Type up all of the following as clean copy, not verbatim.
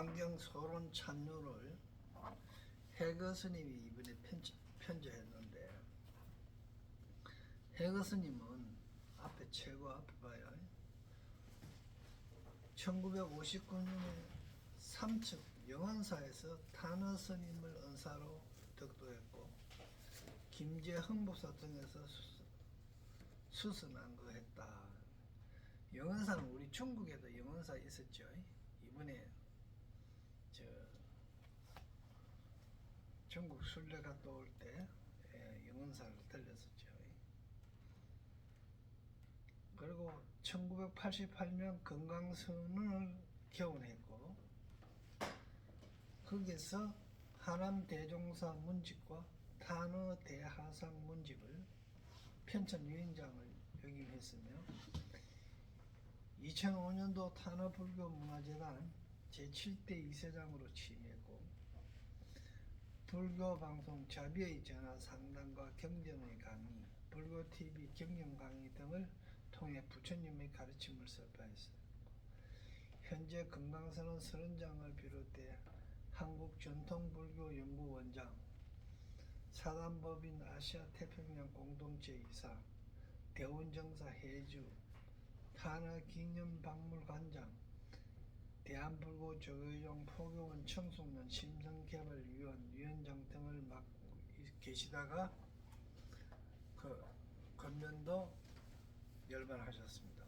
하안경 소론 찬류를 해거 스님이 이번에 편지했는데, 해거 스님은 앞에 최고 앞에 봐요. 1959년에 삼척 영원사에서 탄어 스님을 은사로 덕도했고, 김제흥 보사 등에서 수선안거했다. 영원사는 우리 중국에도 영원사 있었죠. 이번에 중국 순례 갔다 올 때 영원사를 들렸었죠. 그리고 1988년 건강선언을 개원했고, 거기서 하남 대종사 문집과 탄어 대하상 문집을 편찬 위원장을 역임했으며, 2005년도 탄어 불교 문화재단 제7대 이사장으로 취임했고, 불교 방송 자비의 전화 상담과 경전의 강의, 불교 TV 경영 강의 등을 통해 부처님의 가르침을 설파했어요. 현재 건강선언 30장을 비롯해 한국전통불교연구원장, 사단법인 아시아태평양 공동체 이사, 대운정사 해주, 탄어기념박물관장, 대한불교 조계종 포교원 청소년 심성개발위원 위원장 등을 맡고 계시다가 건면도 열반하셨습니다.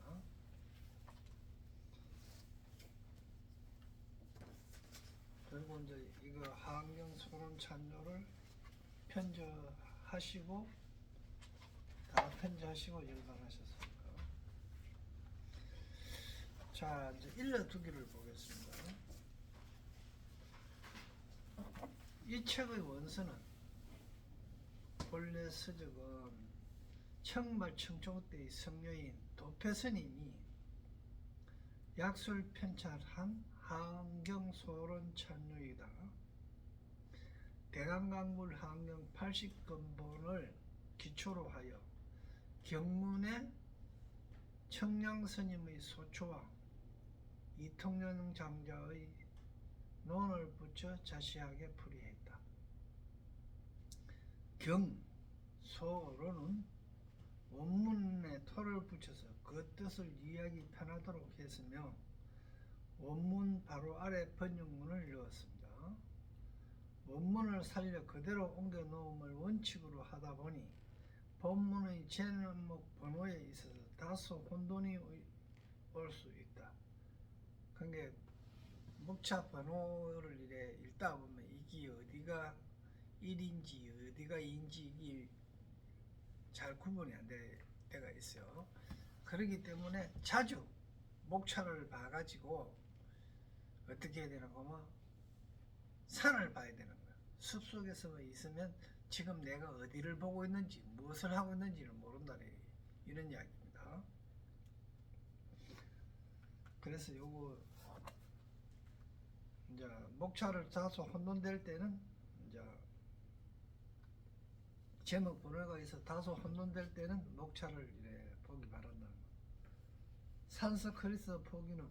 그리고 이제 이거 하안경 소론 찬조를 편저하시고 다 편저하시고 열반하셨습니다. 자, 이제 일러두기를 보겠습니다. 이 책의 원서는 본래 서적은 청말 청초 때의 성녀인 도패스님이 약술 편찬한 하안경 소론 찬유이다. 대강강불 하안경 80근본을 기초로 하여 경문에 청량스님의 소초와 이통령 장자의 논을 붙여 자세하게 풀이했다. 경, 소로는 원문에 토를 붙여서 그 뜻을 이해하기 편하도록 했으며, 원문 바로 아래 번역문을 넣었습니다. 원문을 살려 그대로 옮겨 놓음을 원칙으로 하다 보니 본문의 제목 번호에 있어서 다소 혼돈이 올 수 있다. 그러니까 목차 번호를 이래 읽다 보면 이게 어디가 1인지 어디가 2인지 이게 잘 구분이 안 될 때가 있어요. 그렇기 때문에 자주 목차를 봐가지고 어떻게 해야 되나 하면 산을 봐야 되는 거야. 숲속에서 있으면 지금 내가 어디를 보고 있는지 무엇을 하고 있는지를 모른다, 이런 이야기입니다. 그래서 요거 이제 목차를 다소 혼돈될 때는 이제 제목 번호가 있어 다소 혼돈될 때는 목차를 이래 보기 바란다. 산스크리트 포기는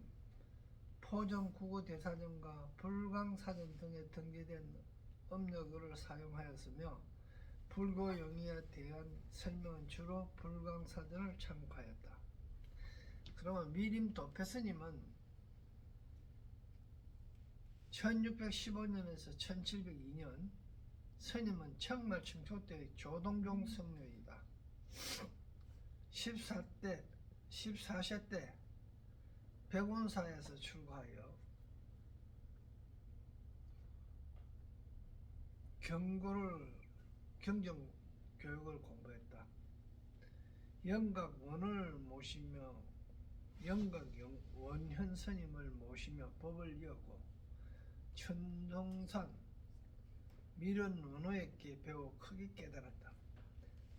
포정 국어 대사전과 불광사전 등에 등재된 음력어를 사용하였으며, 불교 용어에 대한 설명은 주로 불광사전을 참고하였다. 그러면 미림 도패스님은 1615년에서 1702년, 스님은 청말 청초 때의 조동종 성녀이다. 14세 때 백운사에서 출가하여 경정 교육을 공부했다. 영각 원을 모시며 영각 원현 스님을 모시며 법을 이었고, 천동산 미련 원호에게 배워 크게 깨달았다.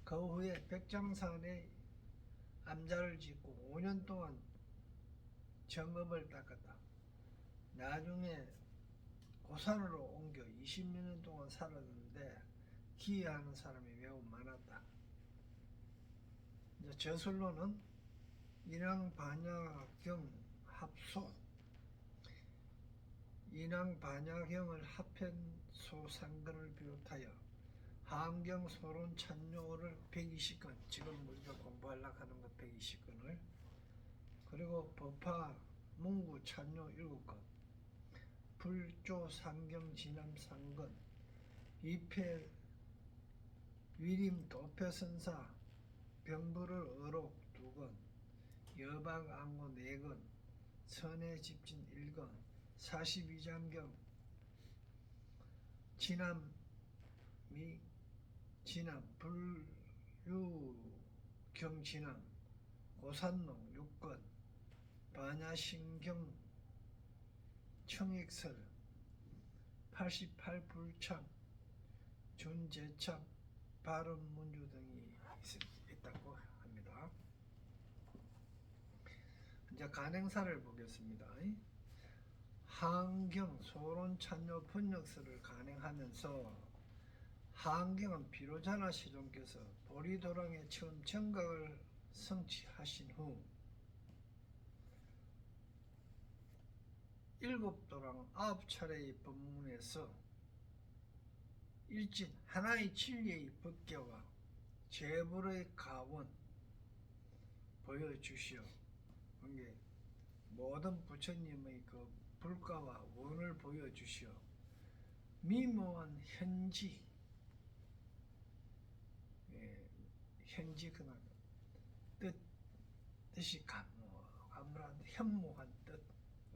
그 후에 백장산에 암자를 짓고 5년 동안 정업을 닦았다. 나중에 고산으로 옮겨 20년 동안 살았는데 기여하는 사람이 매우 많았다. 이제 저술로는 일왕 반야경 합소 인왕 반야경을 합한 소상근을 비롯하여 하암경 소론 찬요를 120건, 지금 우리가 공부하려고 하는 거 120건을, 그리고 법화 문구 찬요 7건, 불조 상경 진암 3건, 위패 위림 도표선사 병부를 어록 2건, 여방 안고 4건, 선해 집진 1건, 42장경 진암 불유경 진암 고산농 6건, 반야신경 청익설 88불참 준제참 발음문주 등이 있다고 합니다. 이제 간행사를 보겠습니다. 하암경 소론찬요 번역서를 간행하면서 하암경은 비로자나 시종께서 보리도랑에 처음 정각을 성취하신 후 7도랑 9차례의 법문에서 일진 하나의 진리의 법계와 재불의 가원 보여주시오. 그게 모든 부처님의 그 불가와 원을 보여주시오. 미묘한 현지, 현지 그나 뜻이 간무한 현무한 뜻,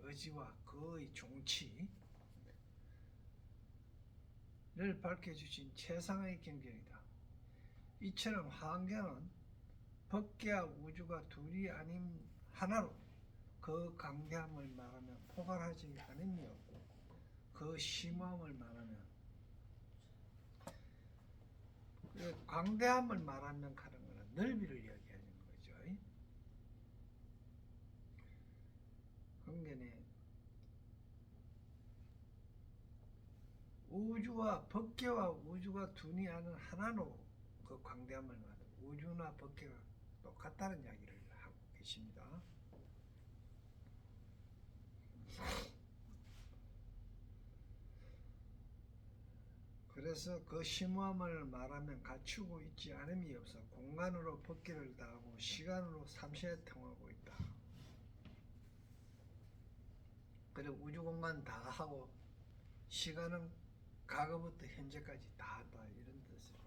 의지와 그의 종치를 밝혀주신 최상의 경전이다. 이처럼 하암경은 법계와 우주가 둘이 아닌 하나로 그 강대함을 말하면 포괄하지 않음이 없고, 그 심오함을 말하면 그 광대함을 말하면 하는 것은 넓이를 이야기하는 거죠. 그러니까 우주와 법계와 우주가 둘이 아닌 하나로 그 광대함을 말하는, 우주나 법계가 똑같다는 이야기를 하고 계십니다. 그래서 그 심오함을 말하면 갖추고 있지 않음이 없어 공간으로 법계를 다하고 시간으로 삼시에 통하고 있다. 그리고 우주 공간 다 하고 시간은 과거부터 현재까지 다 한다, 이런 뜻으로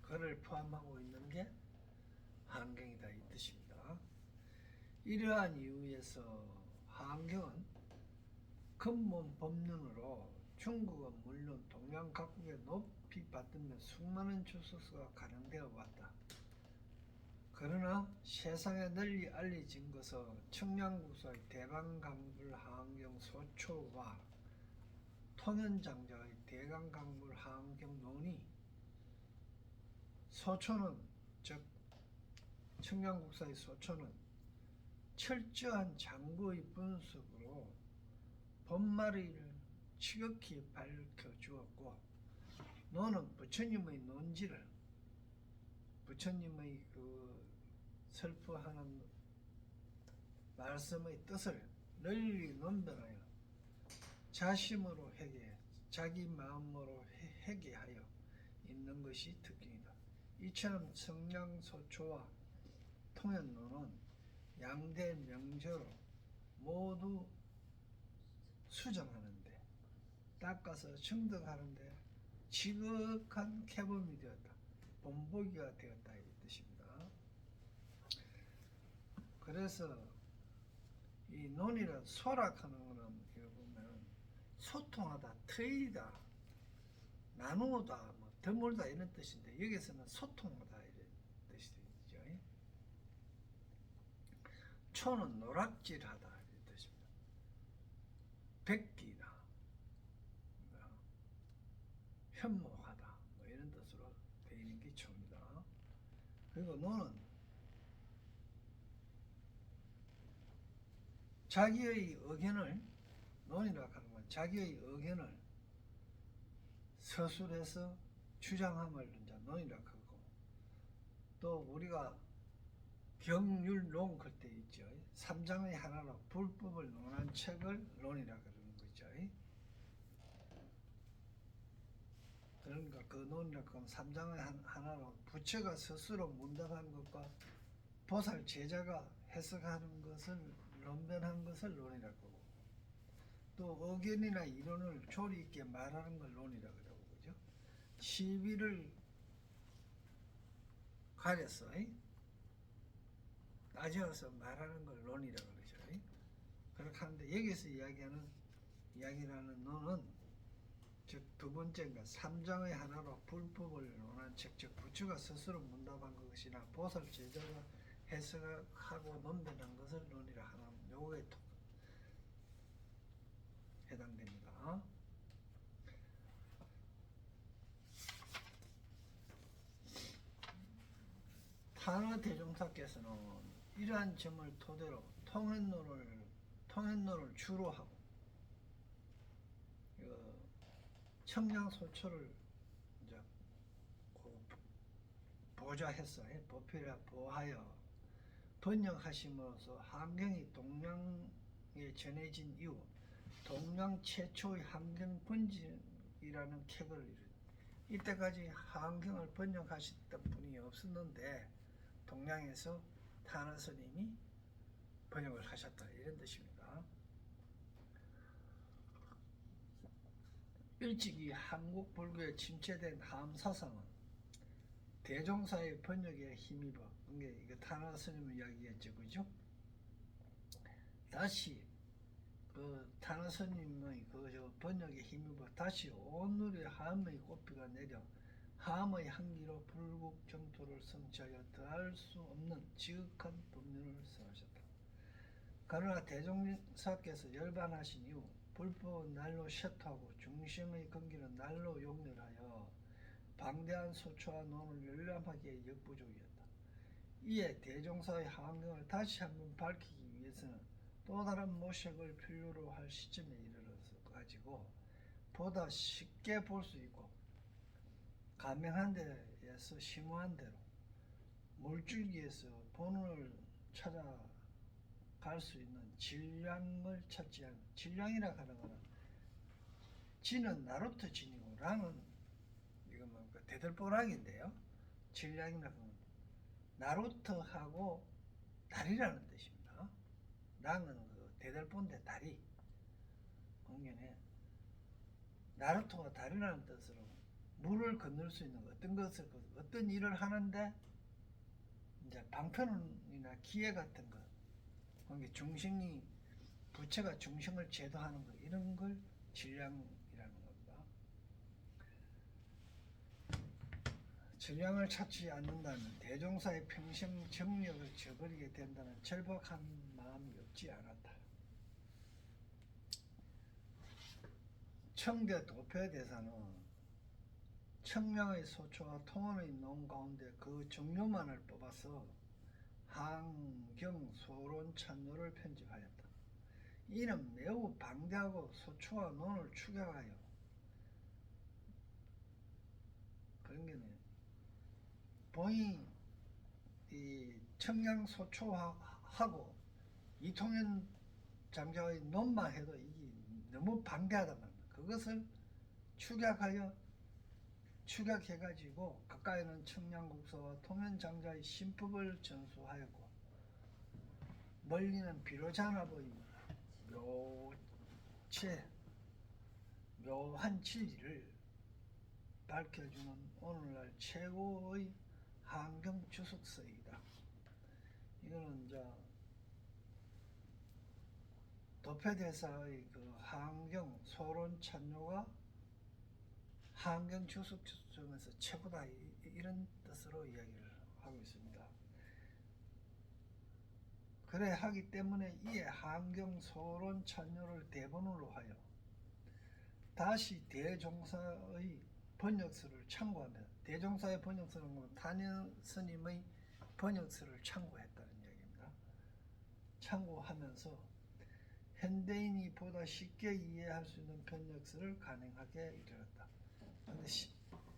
그를 포함하고 있는 게 하암경이다, 이 뜻입니다. 이러한 이유에서 하암경은 근본 법륜으로 중국은 물론 동양 각국에 높이 받으며 수많은 주소서가 간행되어 왔다. 그러나 세상에 널리 알려진 것은 청량국사의 대방강불 하암경 소초와 통연장자의 대강강불 하암경 논이, 소초는 즉 청량국사의 소초는 철저한 장구의 분석으로 본마리를 지극히 밝혀주었고, 논은 부처님의 논지를, 부처님의 그 설포하는 말씀의 뜻을 널리 논변하여 자심으로 회개, 자기 마음으로 회개하여 있는 것이 특징이다. 이처럼 청량소초와 통연론은 양대 명제로 모두 수정하는데, 닦아서 증득하는데 지극한 개범이 되었다, 본보기가 되었다, 이 뜻입니다. 그래서 이 논이라 소락하는 거는 보면 소통하다, 트이다, 나누다, 뭐 드물다 이런 뜻인데, 여기서는 소통하다 이런 뜻이 되죠. 초는 노락질하다 이런 뜻입니다. 베끼다, 현모하다, 뭐 이런 뜻으로 되어 있는 게 초입니다. 그리고 노는 자기의 의견을, 논이라고 하는 건 자기의 의견을 서술해서 주장함을 이제 논이라고 하고, 또 우리가 경률론 그때 있죠. 삼장의 하나로 불법을 논한 책을 논이라고 그러는 거죠. 그러니까 그 논리학은 삼장의 하나로 부처가 스스로 문답한 것과 보살 제자가 해석하는 것을 논변한 것을 논이라고 하고, 또 의견이나 이론을 조리 있게 말하는 걸 논이라고 그러고, 그죠? 시비를 가려서 따져서 말하는 걸 논이라고 그러죠. 그렇게 하는데 여기서 이야기라는 논은 즉 두 번째인가 삼장의 하나로 불법을 논한 즉 부처가 스스로 문답한 것이나 보살 제자가 해석하고 논변한 것을 논이라 하는 요거에 해당됩니다. 탄화 대종사께서는 이러한 점을 토대로 통행론을 주로 하고 청량소초를 이제 보좌했어요. 보하여 번역하심으로써 함경이 동양에 전해진 이후 동양 최초의 함경 번지이라는 쾌거를 이루었다. 이때까지 함경을 번역하셨던 분이 없었는데 동양에서 탄화 스님이 번역을 하셨다, 이런 뜻입니다. 일찍이 한국 불교에 침체된 함사상은 대종사의 번역에 힘입어, 이게 탄화 스님 이야기였죠, 그죠? 다시 그 탄화 스님의 그 번역에 힘입어 다시 온누리 함의 꽃비가 내려 함의 향기로 불국 정토를 성취하여 더할 수 없는 지극한 법륜을 설하셨다. 그러나 대종사께서 열반하신 이후 불법은 날로 쇠퇴하고 중심의根기는 날로 용렬하여 방대한 소초와 논을 열람하기에 역부족이었다. 이에 대종사의 함경을 다시 한번 밝히기 위해서는 또 다른 모색을 필요로 할 시점에 이르러서 가지고 보다 쉽게 볼 수 있고 가명한 데에서 심오한 대로 물줄기에서 본원을 찾아갈 수 있는 질량을 찾지 않는, 질량이라 하는 것은 진은 나루토 진이고 랑은 이건 뭡니까? 대들보락인데요. 질량이라는 건 나루토하고 다리라는 뜻입니다. 랑은 그 대들보인데 다리. 공연에 나루토가 다리라는 뜻으로 물을 건널 수 있는 어떤 일을 하는데 이제 방편이나 기회 같은 것, 그게 중심이 부처가 중심을 제도하는 것, 이런 걸 질량이라는 겁니다. 질량을 찾지 않는다면 대종사의 평생 정력을 저버리게 된다는 절박한 마음이 없지 않았다. 청대 도표대사는 청량의 소초와 통원의 논 가운데 그 종류만을 뽑아서 한경 소론 찬요를 편집하였다. 이는 매우 방대하고 소초와 논을 축약하여 그런 게네. 본이 이 청량 소초하고 이통현 장자의 논만 해도 이게 너무 방대하단 말이야. 그것을 축약해가지고 가까이는 청량국서와 통현장자의 신법을 전수하였고 멀리는 비로잔압의 묘한 진리를 밝혀주는 오늘날 최고의 한경 주석서이다. 이거는 이제 도표대사의 그 한경 소론 찬요가 한경 주석 중에서 최고다, 이런 뜻으로 이야기를 하고 있습니다. 그래 하기 때문에 이에 한경 소론 찬요를 대본으로 하여 다시 대종사의 번역서를 참고하며, 대종사의 번역서는 탄현 스님의 번역서를 참고했다는 이야기입니다. 참고하면서 현대인이 보다 쉽게 이해할 수 있는 번역서를 가능하게 이르렀다. 근데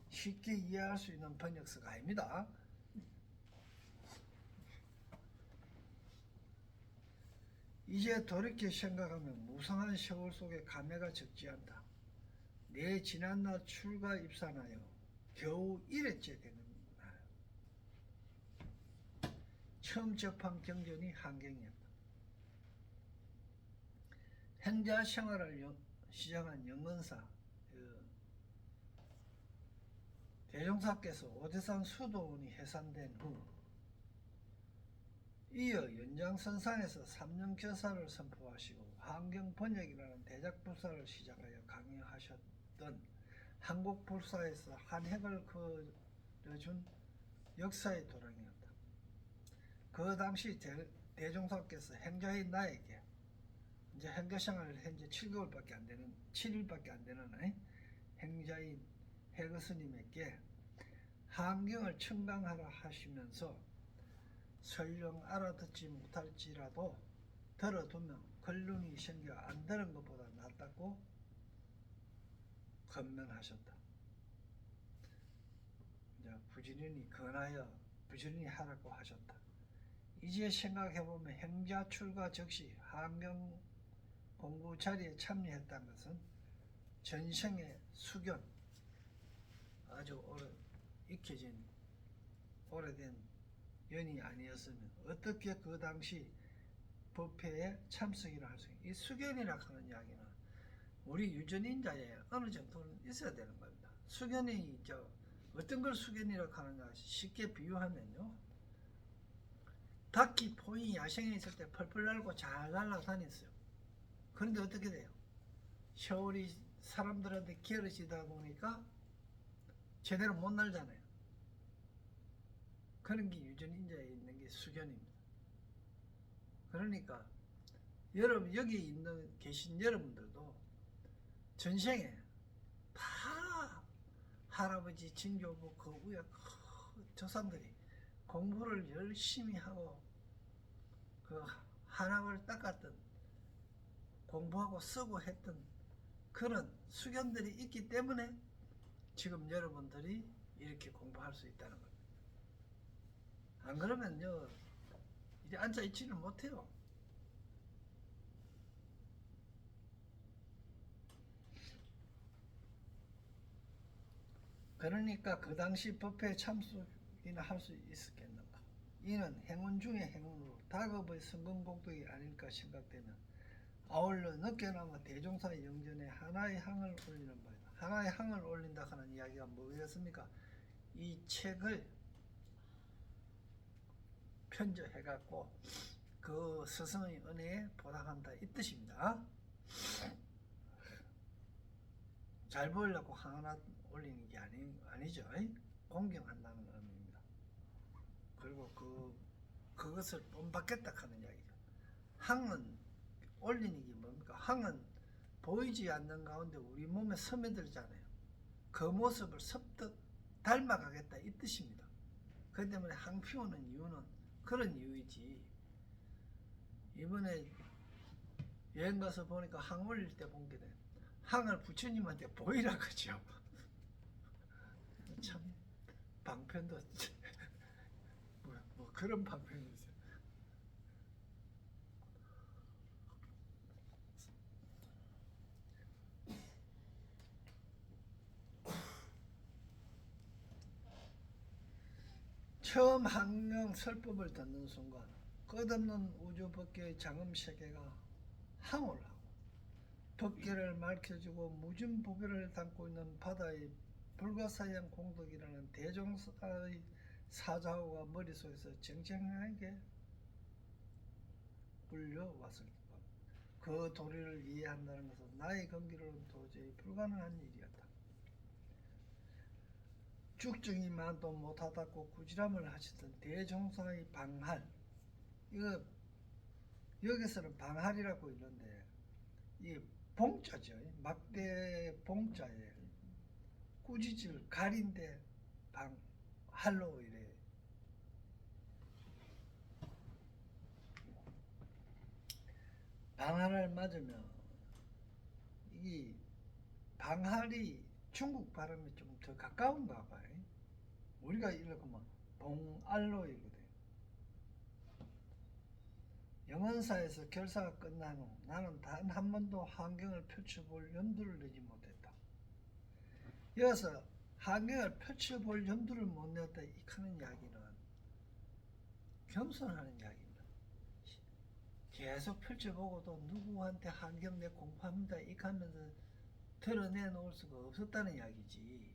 쉽게 이해할 수 있는 번역서가 아닙니다. 이제 돌이켜 생각하면 무성한 세월 속에 감회가 적지 않다. 내 지난날 출가 입산하여 겨우 1회째 되는 날. 처음 접한 경전이 한경이었다. 행자 생활을 시작한 영건사 대종사께서 오대산 수도원이 해산된 후 이어 연장선상에서 3년 교사를 선포하시고 환경번역이라는 대작불사를 시작하여 강의하셨던 한국불사에서 한 획을 그려준 역사의 도량이었다. 그 당시 대종사께서 행자인 나에게 이제 행자생활을 현재 7개월밖에 안 되는 7일밖에 안 되는 행자인 해거스님에게 한경을 청강하라 하시면서 설령 알아듣지 못할지라도 들어두면 걸lun이 생겨 안 들은 것보다 낫다고 건면하셨다. 이제 부지런히 권하여 부지런히 하라고 하셨다. 이제 생각해보면 행자 출가 즉시 한경 공부 자리에 참여했다는 것은 전생의 수견, 아주 익혀진 오래된 연이 아니었으면 어떻게 그 당시 법회에 참석이라 할 수 있는 이 수견이라 하는 이야기는 우리 유전인자에 어느 정도는 있어야 되는 겁니다. 수견이 어떤 걸 수견이라 하는가 쉽게 비유하면요, 닭이 포인이 야생에 있을 때 펄펄 날고 잘 날아다녔어요. 그런데 어떻게 돼요? 세월이 사람들한테 기울어지다 보니까 제대로 못 날잖아요. 그런 게 유전인자에 있는 게 수견입니다. 그러니까 여러분 여기 계신 여러분들도 전생에 다 할아버지, 증조부, 그 위에 조상들이 공부를 열심히 하고 그 한학을 닦았던, 공부하고 쓰고 했던 그런 수견들이 있기 때문에 지금 여러분들이 이렇게 공부할 수 있다는 겁니다. 안 그러면요 이제 앉아있지를 못해요. 그러니까 그 당시 법회에 참석이나 할 수 있었겠는가. 이는 행운 중에 행운으로 다급의 성공복덕이 아닐까 생각되면 아울러 늦게나마 대종사의 영전에 하나의 항을 올리는 바이다. 하나의 항을 올린다 하는 이야기가 뭐겠습니까? 이 책을 편저해갖고 그 스승의 은혜에 보답한다 이 뜻입니다. 잘 보이려고 항 하나 올리는 게 아니죠. 공경한다는 의미입니다. 그리고 그것을 본받겠다 하는 이야기죠. 항은 올리는 게 뭡니까? 항은 보이지 않는 가운데 우리 몸에 스며들잖아요. 그 모습을 섭득 닮아가겠다 이 뜻입니다. 그 때문에 항 피우는 이유는 그런 이유이지. 이번에 여행 가서 보니까 항 올릴 때 본 게 항을 부처님한테 보이라 그죠. 참 방편도 뭐 그런 방편이 있어요. 처음 항명 설법을 듣는 순간 끝없는 우주 법계의 장엄 세계가 항을 하고 법계를 밝혀주고 무진보배를 담고 있는 바다의 불가사의한 공덕이라는 대종사의 사자호가 머릿속에서 쟁쟁하게 울려왔을 것. 그 도리를 이해한다는 것은 나의 건기로는 도저히 불가능한 일이었다. 죽증이만도 못하다고 구지람을 하시던 대종사의 방할, 이거 여기서는 방할이라고 있는데 이 봉자죠. 막대 봉자에 꾸짖을 가린데 방할로 이래. 방할을 맞으면 이 방할이 중국 발음이 좀 더 가까운가 봐요. 우리가 이렇게 뭐 봉알로 이거든. 영원사에서 결사가 끝난 후 나는 단 한 번도 환경을 펼쳐볼 염두를 내지 못했다. 여기서 환경을 펼쳐볼 염두를 못 냈다 이 하는 이야기는 겸손하는 이야기입니다. 계속 펼쳐보고도 누구한테 환경 내 공부합니다 이 하면서 드러내놓을 수가 없었다는 이야기지.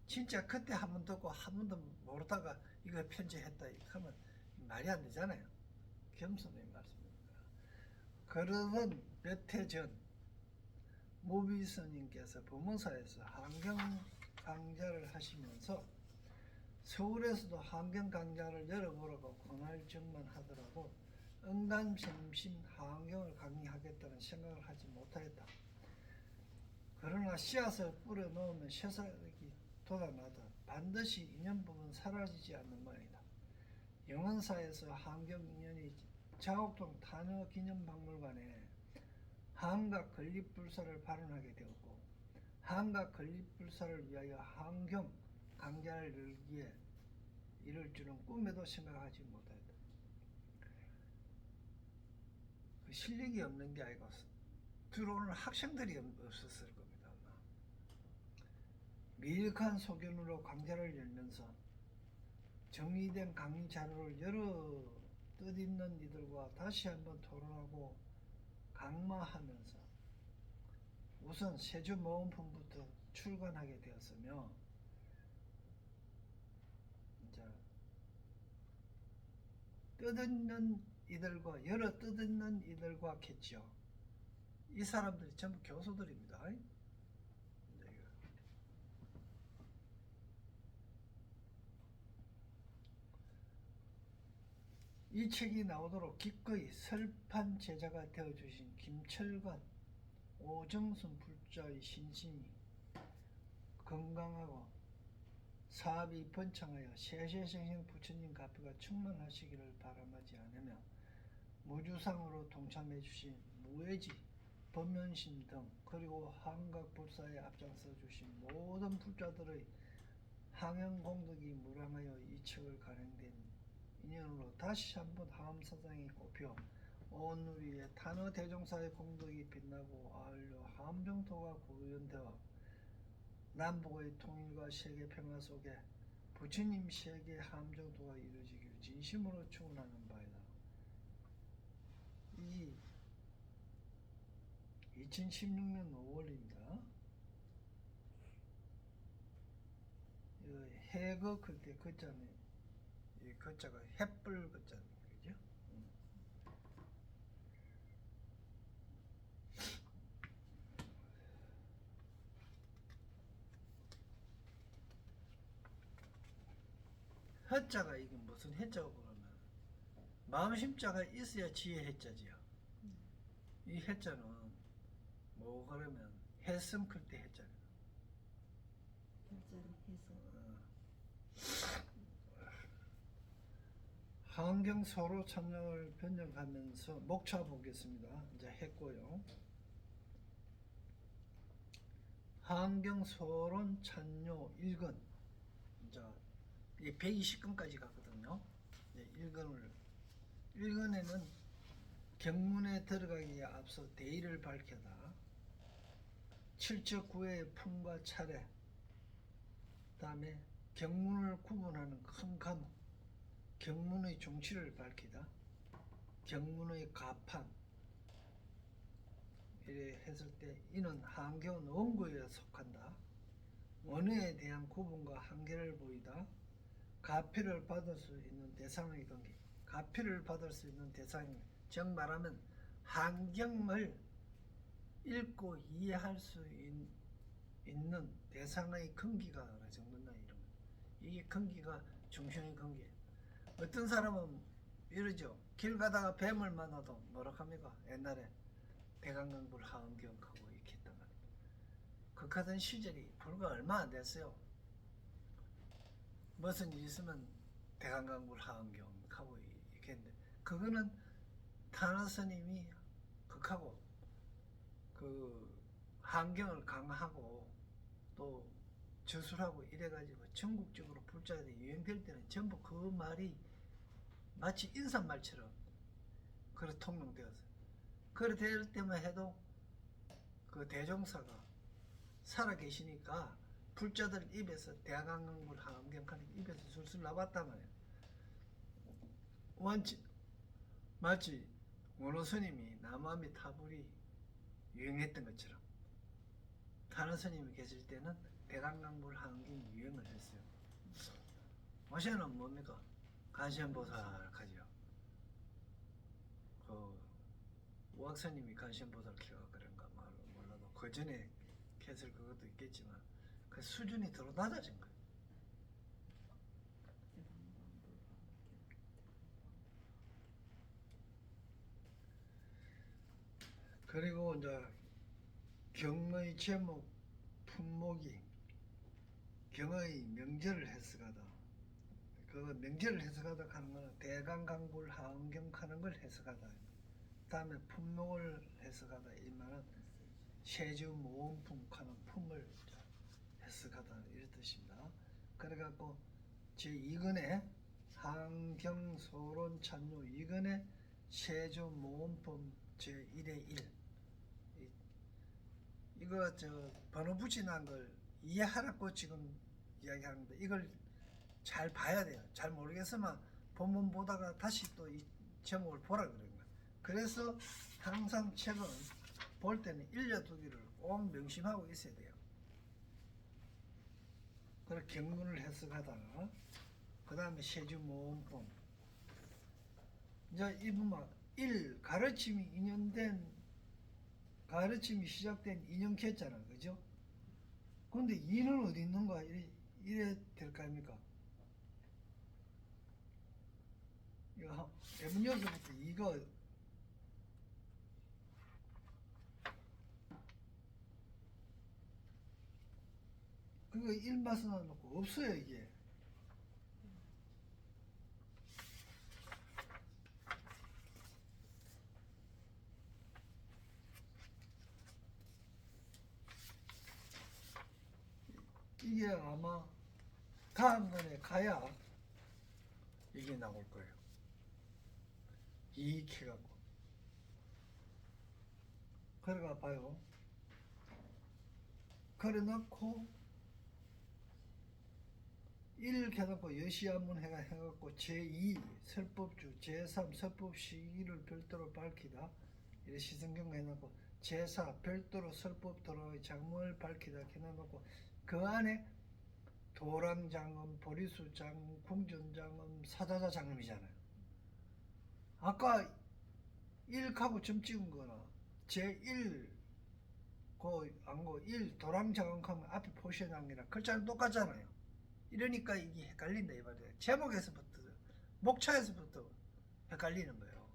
진짜 그때 한 번 듣고 한 번도 모르다가 이거 편지했다 이렇게 하면 말이 안 되잖아요. 겸손의 말씀입니다. 그러던 몇 해 전 모비스님께서 법무사에서 환경 강좌를 하시면서 서울에서도 환경 강좌를 열어보라고 권할증만 하더라도 응단심심 환경을 강의하겠다는 생각을 하지 못하였다. 그러나 씨앗을 뿌려 놓으면 새싹이 돋아나다 반드시 인연법은 사라지지 않는 모양이다. 영원사에서 환경인연이 자곡동 탄화기념박물관에 한각 건립불사를 발언하게 되었고 한각 건립불사를 위하여 환경 강좌를 열기에 이를 줄은 꿈에도 생각하지 못하였다. 그 실력이 없는 게 아니고 들어오는 학생들이 없었을 겁니다. 미력한 소견으로 강좌를 열면서 정리된 강의 자료를 여러 뜻있는 이들과 다시 한번 토론하고 강마하면서 우선 세주모험품부터 출간하게 되었으며 이제 뜻있는 이들과 여러 뜻있는 이들과 했죠. 이 사람들이 전부 교수들입니다. 이 책이 나오도록 기꺼이 설판 제자가 되어주신 김철관, 오정순 불자의 신심이 건강하고 사업이 번창하여 세세생생 부처님 가표가 충만하시기를 바람하지 않으며 무주상으로 동참해 주신 무예지, 법면심 등 그리고 한각불사에 앞장서 주신 모든 불자들의 항영공덕이 무량하여 이 책을 간행된 인연으로 다시 한번 하암사장이 꼽혀 온 우리의 탄어 대종사의 공덕이 빛나고 아울러 함정토가 구현되어 남북의 통일과 세계 평화 속에 부처님 세계 함정토가 이루어지길 진심으로 축원하는 바이다. 이 2016년 5월입니다. 해거 그때 글자는 이 글자가 햇불 글자입니다. 그죠? 해자가 이게 무슨 해자고 그러면 마음심자가 있어야 지혜 해자지요. 이 해자는 뭐 그러면 해성 클 때 해자입니다. 환경 서로 참여를 변경하면서 목차 보겠습니다. 이제 했고요. 환경 소론 찬요 1권 이제 120권까지 갔거든요. 1권에는 경문에 들어가기에 앞서 대의를 밝혀다 7척 9회의 품과 차례 다음에 경문을 구분하는 큰 과목 경문의 종치를 밝히다 경문의 가판 이래 했을 때 이는 환경은 원고에 속한다 원어에 대한 구분과 한계를 보이다 가피를 받을 수 있는 대상의 관계 가피를 받을 수 있는 대상이 즉 말하면 환경을 읽고 이해할 수 있는 대상의 근기가 어느 정도나 이러면 이게 근기가 중심의 근기예요. 어떤 사람은 이러죠. 길 가다가 뱀을 만나도 뭐라 합니까? 옛날에 대강강불 하은경하고 이렇게 했단 말이에요. 극하던 시절이 불과 얼마 안 됐어요. 무슨 일 있으면 대강강불 하은경하고 이렇게 했는데 그거는 탄화 스님이 극하고 그 환경을 강화하고 또 저술하고 이래가지고 전국적으로 불자들이 유행될 때는 전부 그 말이 마치 인사말처럼 그렇게 통용되었어요. 그래 될 때만 해도 그 대종사가 살아 계시니까 불자들 입에서 대강강불 하암경하는 입에서 술술 나왔단 말이야. 마치 원호 스님이 남아미 타불이 유행했던 것처럼 다른 스님이 계실 때는 대강강불 하암경이 유행을 했어요. 요새는 뭡니까? 간시연보살까지요. 그 우악스님이 간시연보살 키워 그런가 몰라도 그 전에 했을 그것도 있겠지만 그 수준이 더 낮아진 거예요. 그리고 이제 경의 제목 품목이 경의 명절을 해석하다. 그 명절을 해석하다 하는 거는 대강강불 하음경 하는 걸 해석하다. 다음에 품목을 해석하다 이 말은 세주 모음품 하는 품을 해석하다 이런 뜻입니다. 그래갖고 제2권에 한경소론 찬요 2권에 세주 모음품 제1의 1 이거 번호 붙이는 걸 이해하라고 지금 이야기하는데 이걸 잘 봐야 돼요. 잘 모르겠으면 본문 보다가 다시 또 이 제목을 보라 그런 거예요. 그래서 항상 책은 볼 때는 일려두기를 꼭 명심하고 있어야 돼요. 그리고 경문을 해석하다. 그 다음에 세주 모음품. 이제 이 부분 1. 가르침이 시작된 인연캐잖아. 그죠? 근데 2는 어디 있는가? 이래 될까 합니까? 이거 대문역에부터 이거 그거 1맛은 놓고 없어요 이게. 이게 아마 다음 번에 가야 이게 나올 거예요. 이익해갖고. 그래가 봐요. 그래 놓고 1 해놓고 여시한문 해갖고 제2 설법주 제3 설법 시기를 별도로 밝히다 이래 시성경 해놓고 제4 별도로 설법도로의 장문을 밝히다 해놓고 그 안에 도랑장엄, 보리수장엄, 궁전장엄, 사자자 장엄이잖아요. 아까 1하고 점 찍은 거나 제1 1 도랑장엄 하면 앞에 포션왕이랑 글자는 똑같잖아요. 이러니까 이게 헷갈린다 이 말이에요. 제목에서부터 목차에서부터 헷갈리는 거예요.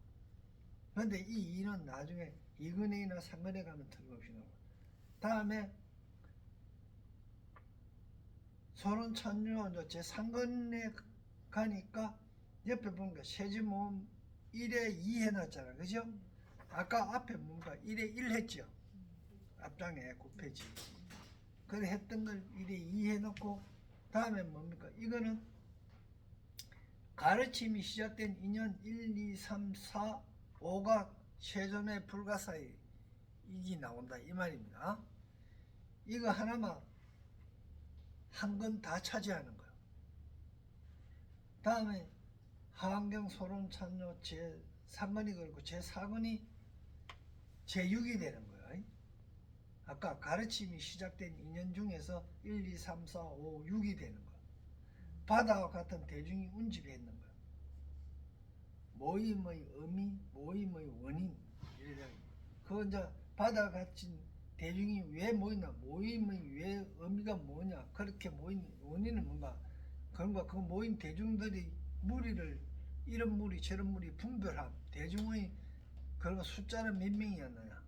그런데 이 2는 나중에 2근에나 3근에 가면 틀림없이 나와요. 다음에 소론 찬유 제 3근에 가니까 옆에 보니까 세지모음 1에 2 해놨잖아. 그죠? 아까 앞에 뭔가 1에 1 했죠. 앞장에 9페이지. 그래 했던 걸 1에 2 해놓고 다음에 뭡니까? 이거는 가르침이 시작된 인연 1, 2, 3, 4, 5가 세존의 불가사의 이게 나온다 이 말입니다. 이거 하나만 한 건 다 차지하는 거예요. 다음에 하안경 소론 참여 제3권이 그렇고 제4권이 제6이 되는 거예요. 아까 가르침이 시작된 인연 중에서 1, 2, 3, 4, 5, 6이 되는 거예요. 바다와 같은 대중이 운집했는 거예요. 모임의 의미, 모임의 원인 그건 이제 바다와 같은 대중이 왜 모이나 모임의 왜 의미가 뭐냐 그렇게 모인 원인은 뭔가 그런가 그 모인 대중들이 무리를 이런 무리 저런 무리 분별함 대중의 그런 숫자는 몇 명이었느냐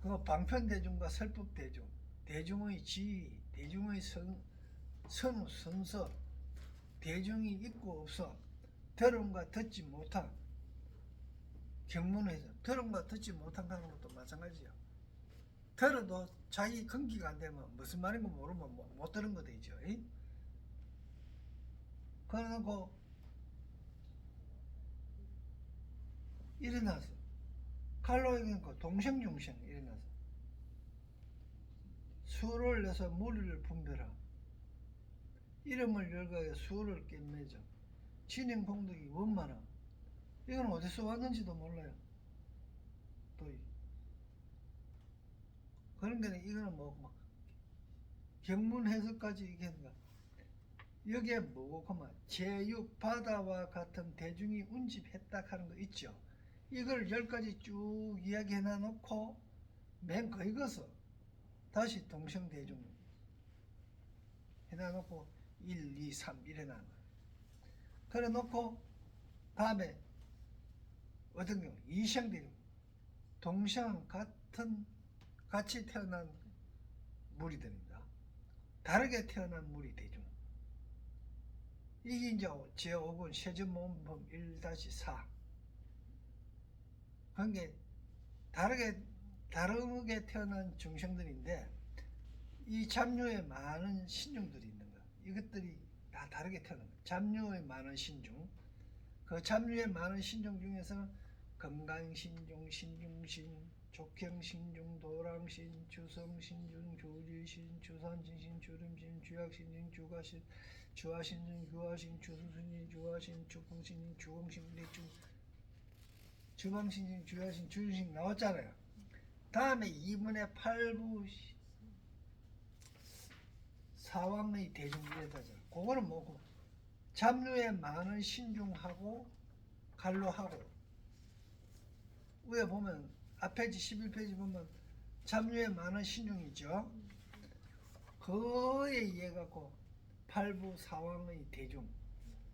그 방편대중과 설법대중 대중의 지위 대중의 선우 선서 대중이 있고 없어 들음과 듣지 못한 경문에서 들음과 듣지 못한 하는 것도 마찬가지야. 들어도 자기 근기가 안 되면 무슨 말인 거 모르면 못 들은 거 되죠. 그러고 일어나서 칼로에게 동생중생 일어나서 수를 내서 무리를 분별함. 이름을 열거해 수를 꿰매죠. 진행봉덕이 원만함. 이건 어디서 왔는지도 몰라요. 또 그런 게 이거는 뭐 막 경문 해석까지 얘기하는가. 여기에 뭐고만 제육 바다와 같은 대중이 운집했다 하는 거 있죠. 이걸 10가지 쭉 이야기해 놔놓고 맨 거기 가서 다시 동성대중 해놔놓고 1, 2, 3 이래 놔. 그래 놓고 다음에 어떤 경우 이생대중 동성 같이 태어난 무리들입니다. 다르게 태어난 무리 대중. 이게 이제 제5권 세전모범 1-4. 그게 다르게 태어난 중생들인데 이 잡류에 많은 신중들이 있는 거야. 이것들이 다 다르게 태어난 거야. 잡류에 많은 신중. 그 잡류에 많은 신중 중에서는 금강신중, 신중신, 족형신중, 도랑신, 주성신중, 조질신, 주산진신, 주름신, 주약신중, 주가신, 주하신중, 유하신, 주수신중, 주하신, 주풍신중, 주공신, 주방신중, 주하신, 주유신 나왔잖아요. 다음에 2분의 8부 사왕의 대중기에다죠. 그거는 뭐고? 잡류에 많은 신중하고 갈로하고 위에 보면 앞페이지 11페이지 보면 잡류에 많은 신중이죠. 그에 의해 갖고 8부 사왕의 대중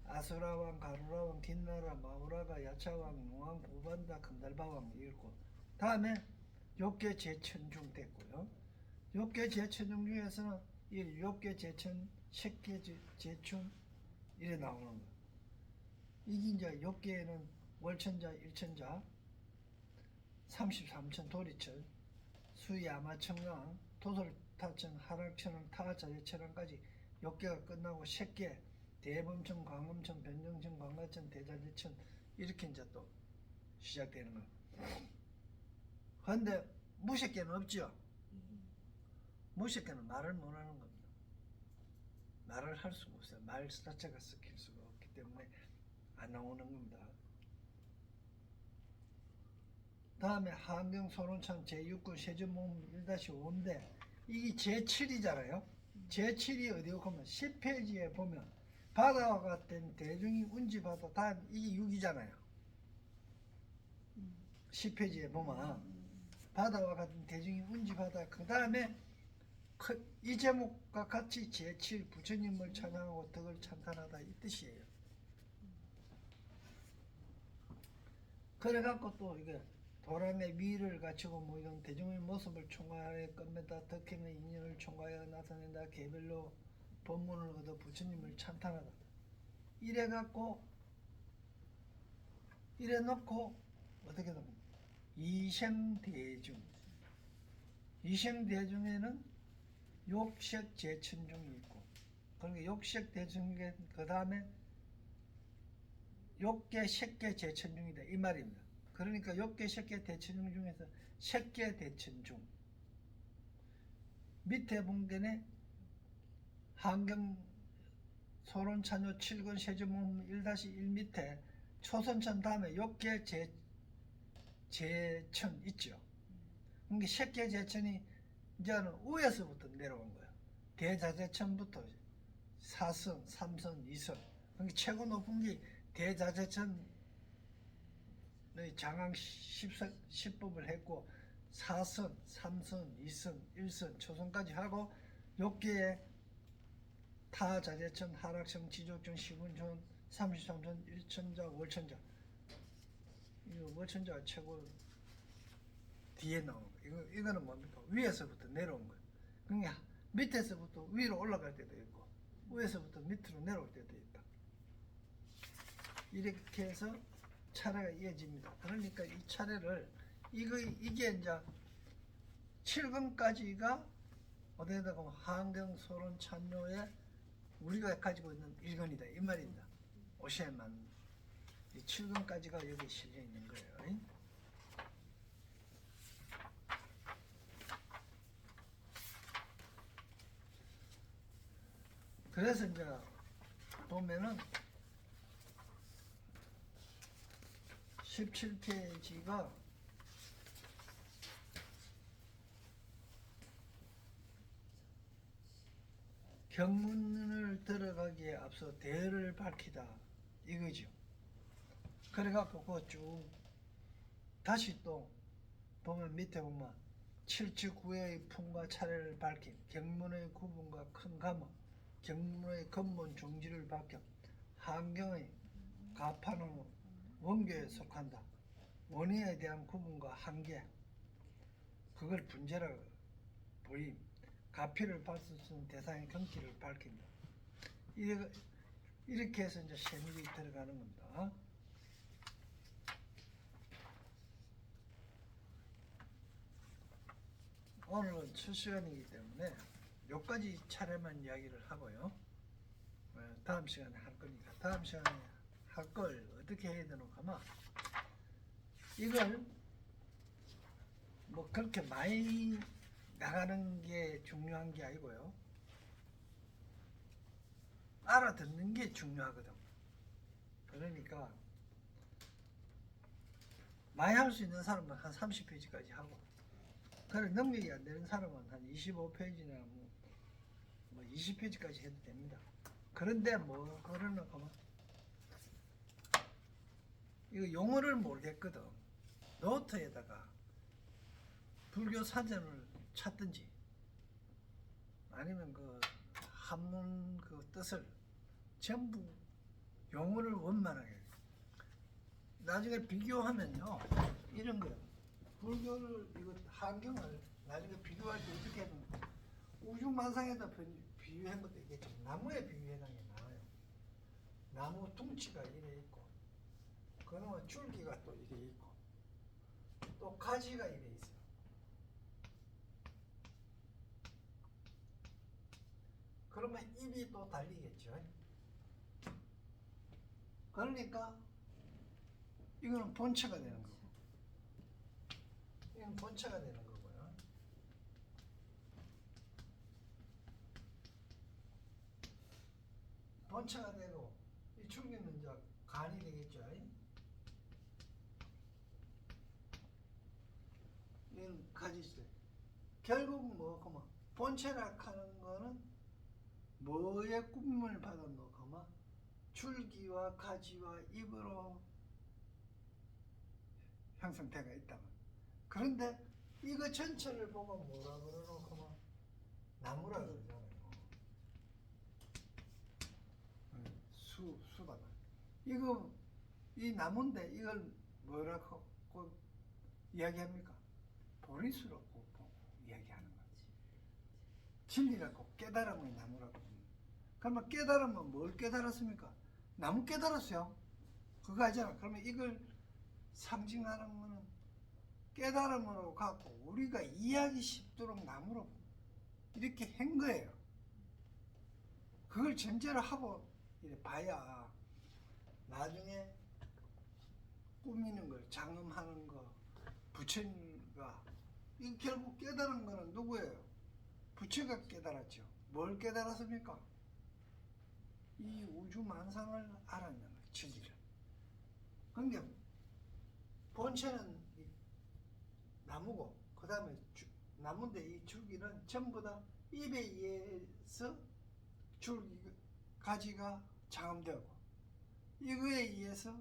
아수라왕, 가루라왕, 뒷나라, 마우라가, 야차왕, 용왕, 보반다, 금달바왕 이렇고 다음에 6개 제천중 됐고요. 6개 제천중 중에서는 이 6개 제천, 10개 제춘 이래 나오는 거. 이게 이제 6개에는 월천자, 일천자, 33천 도리천, 수야마천강, 도솔타천, 하락천왕, 타자재천왕까지 6개가 끝나고 10개 대범천, 광음천, 변정천, 광가천, 대자재천 이렇게 이제 또 시작되는 거. 그런데 무색계는 없죠. 무색계는 말을 못하는 겁니다. 말을 할 수가 없어요. 말 자체가 섞일 수가 없기 때문에 안 나오는 겁니다. 다음에 한경 소론참 제6권 세전모음 1-5인데 이게 제7이잖아요. 제7이 어디에 보면 10페이지에 보면 바다와 같은 대중이 운지바다 다음 이게 6이잖아요. 10페이지에 보면 바다와 같은 대중이 운지바다 그 다음에 이 제목과 같이 제7 부처님을 찬양하고 덕을 찬탄하다 이 뜻이에요. 그래갖고 또 이게 도랑의 미를 갖추고 뭐 이런 대중의 모습을 총괄해 끝맺다 덕행의 인연을 총괄하여 나타낸다 개별로 법문을 얻어 부처님을 찬탄하다 이래갖고 이래 놓고 어떻게 됩니까? 이생대중 이생대중에는 욕색 제천중이 있고 그러니까 욕색 대중에 그 다음에 욕계 색계 제천중이다 이 말입니다. 그러니까 욕계 색계 대천중 중에서 색계 대천중 밑에 본견에 한경 소론찬요 7권 세전모음 1-1 밑에 초선천 다음에 욕계 제천 있죠. 그러니까 색계 제천이 이제는 위에서부터 내려온 거예요. 대자재천부터 4선, 3선, 2선. 그러니까 최고 높은 게 대자재천의 장항 10법을 했고 4선, 3선, 2선, 1선, 초선까지 하고 6개의 타자재천, 하락천, 지족천, 시군천, 33천, 1천자, 월천자. 이 월천자가 최고 뒤에 나오는 거예요. 이거는 뭡니까? 위에서부터 내려온 거예요. 그러니까 밑에서부터 위로 올라갈 때도 있고 위에서부터 밑으로 내려올 때도 있다. 이렇게 해서 차례가 이어집니다. 그러니까 이 차례를 이게 이제 7권까지가 어디에다 보면 한경 소론 찬요에 우리가 가지고 있는 1권이다 이 말입니다. 오셔야만 이 7권까지가 여기 실려 있는 거예요. 그래서 이제 보면은 17페이지가 경문을 들어가기에 앞서 대를 밝히다 이거죠. 그래갖고 그거 쭉 다시 또 보면 밑에 보면 7.9의 품과 차례를 밝힌 경문의 구분과 큰 감화 경문의 근본 종지를 밝혀 한경의 가판은 원교에 속한다. 원인에 대한 구분과 한계 그걸 분재라고 보임. 가피를 받을 수 있는 대상의 경기를 밝힌다. 이렇게 해서 이제 세밀히 들어가는 겁니다. 오늘은 첫 시간이기 때문에 여기까지 차례만 이야기를 하고요. 다음 시간에 할 거니까 다음 시간에 할 걸 어떻게 해야 되노 가마 이걸 뭐 그렇게 많이 나가는 게 중요한 게 아니고요. 알아듣는 게 중요하거든. 그러니까 많이 할 수 있는 사람은 한 30페이지까지 하고 그래 능력이 안 되는 사람은 한 25페이지나 뭐 20페이지까지 해도 됩니다. 그런데 뭐 그러는 거면 이거 용어를 모르겠거든. 노트에다가 불교 사전을 찾든지 아니면 그 한문 그 뜻을 전부 용어를 원만하게 나중에 비교하면요 이런 거예요. 불교를 이거 한경을 나중에 비교할 때 어떻게 하면 우주만상에다 비유한 것도 있겠죠. 나무에 비유해놓은 게 나와요. 나무 둥치가 이래 있고 그러면 줄기가 또 이래 있고 또 가지가 이래 있어요. 그러면 잎이 또 달리겠죠. 그러니까 이거는 본체가 되는 거고 이건 본체가 되는 거고요. 본체가 되고 이 줄기는 이제 간이 되겠죠. 이건 가지죠. 결국 뭐 그만 본체라 하는 거는 뭐의 꾸밈을 받았노 그만 줄기와 가지와 잎으로 형성되어 있다. 그런데 이거 전체를 보고 뭐라 그러노 그만 나무라 그러잖아요. 수다. 이거 이 나무인데 이걸 뭐라고 이야기합니까? 보리수라고 보고 이야기하는 거지. 진리라고 깨달음의 나무라고. 그러면 깨달으면 뭘 깨달았습니까? 나무 깨달았어요. 그거 하잖아. 그러면 이걸 상징하는 거는 깨달음으로 갖고 우리가 이해하기 쉽도록 나무로 이렇게 한 거예요. 그걸 전제로 하고 이렇게 봐야 나중에 꾸미는 걸 장엄하는 거 부처님과 이 결국 깨달은 거는 누구예요? 부처가 깨달았죠. 뭘 깨달았습니까? 이 우주 만상을 알았는 거예요. 진리를. 그러니까 본체는 나무고 그 다음에 나무인데 이 줄기는 전부 다 입에 의해서 줄기 가지가 장엄되고 이거에 의해서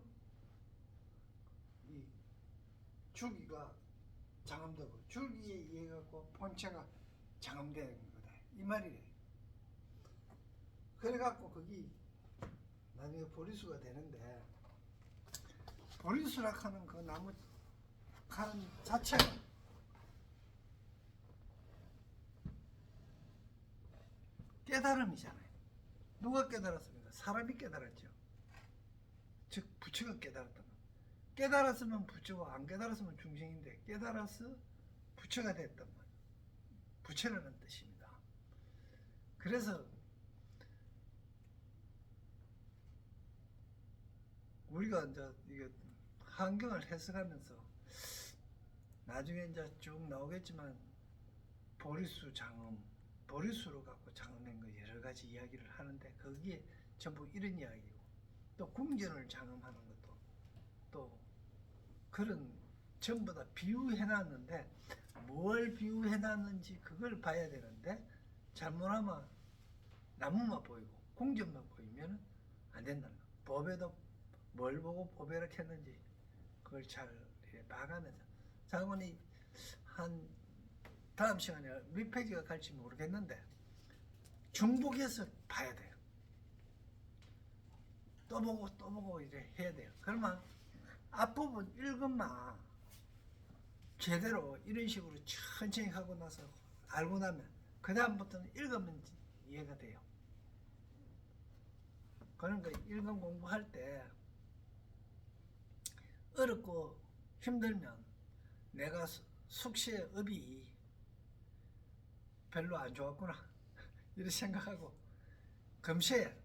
이 줄기가 장엄되고 줄기에 의해 갖고 본체가 장엄되는 거다 이 말이래. 그래 갖고 거기 나중에 보리수가 되는데 보리수라 하는 그 나무 가는 자체가 깨달음이잖아요. 누가 깨달았습니까? 사람이 깨달았죠. 즉 부처가 깨달았던 거. 깨달았으면 부처고 안 깨달았으면 중생인데 깨달아서 부처가 됐단 말이에요. 부처라는 뜻입니다. 그래서 우리가 이제 이게 한경을 해석하면서 나중에 이제 쭉 나오겠지만 보리수 장엄, 보리수로 갖고 장엄낸 거 여러 가지 이야기를 하는데 거기에 전부 이런 이야기고 또 궁전을 장엄하는 것도 또 그런 전부 다 비유해놨는데 뭘 비유해놨는지 그걸 봐야 되는데 잘못하면 나무만 보이고 궁전만 보이면 안 된다는 거. 법에도 뭘 보고 법에를 했는지 그걸 잘 봐가면서 장원이 한 다음 시간에 몇 페이지가 갈지 모르겠는데 중복해서 봐야 돼요. 또 보고 또 보고 이래 해야 돼요. 그러면 앞부분 읽은만 제대로 이런 식으로 천천히 하고 나서 알고 나면 그 다음부터는 읽으면 이해가 돼요. 그러니까 읽음 공부할 때 어렵고 힘들면 내가 숙시의 업이 별로 안 좋았구나 이렇게 생각하고 금세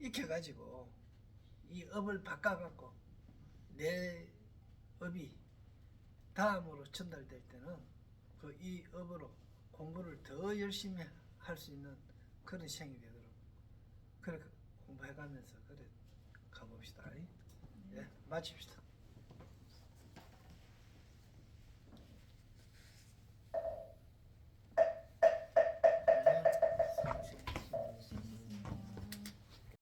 익혀가지고 이 업을 바꿔갖고 내 업이 다음으로 전달될 때는 그 이 업으로 공부를 더 열심히 할 수 있는 그런 시행이 되도록 그렇게 공부해가면서 그래 가봅시다. 예, 마칩시다.